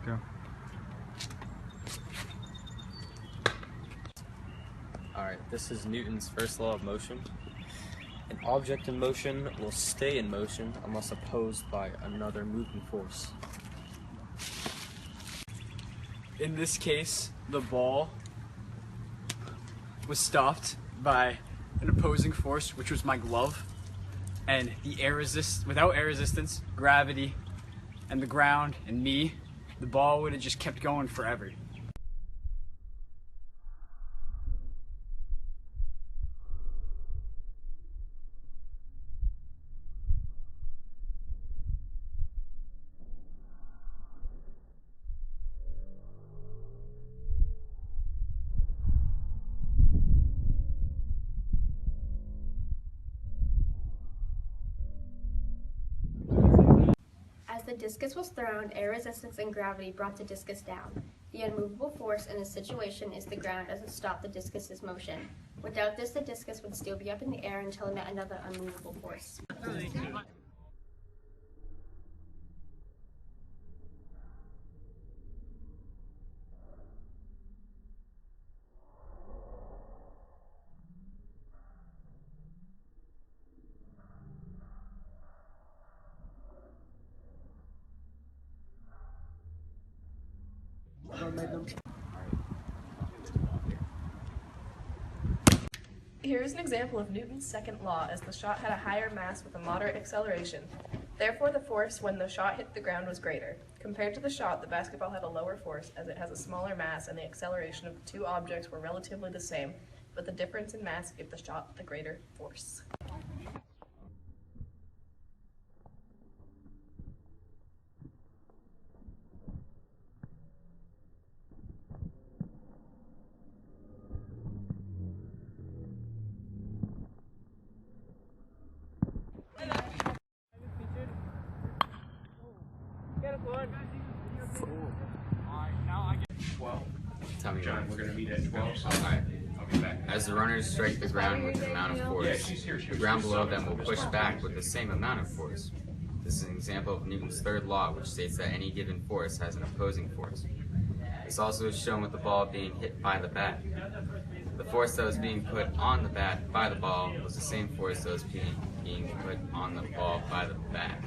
Go. Alright, this is Newton's first law of motion. An object in motion will stay in motion unless opposed by another moving force. In this case, the ball was stopped by an opposing force, which was my glove, and without air resistance, gravity, and the ground, and me, the ball would have just kept going forever. As the discus was thrown, air resistance and gravity brought the discus down. The unmovable force in this situation is the ground, as it stopped the discus's motion. Without this, the discus would still be up in the air until it met another unmovable force. Here is an example of Newton's second law, as the shot had a higher mass with a moderate acceleration. Therefore, the force when the shot hit the ground was greater. Compared to the shot, the basketball had a lower force, as it has a smaller mass, and the acceleration of the two objects were relatively the same, but the difference in mass gave the shot the greater force. Tell me John, more. we're going to meet at 12, so Alright. I'll be back. As the runners strike the ground with an amount of force, she's here. the ground below them will push back with the same amount of force. This is an example of Newton's third law, which states that any given force has an opposing force. This also is shown with the ball being hit by the bat. The force that was being put on the bat by the ball was the same force that was being put on the ball by the bat.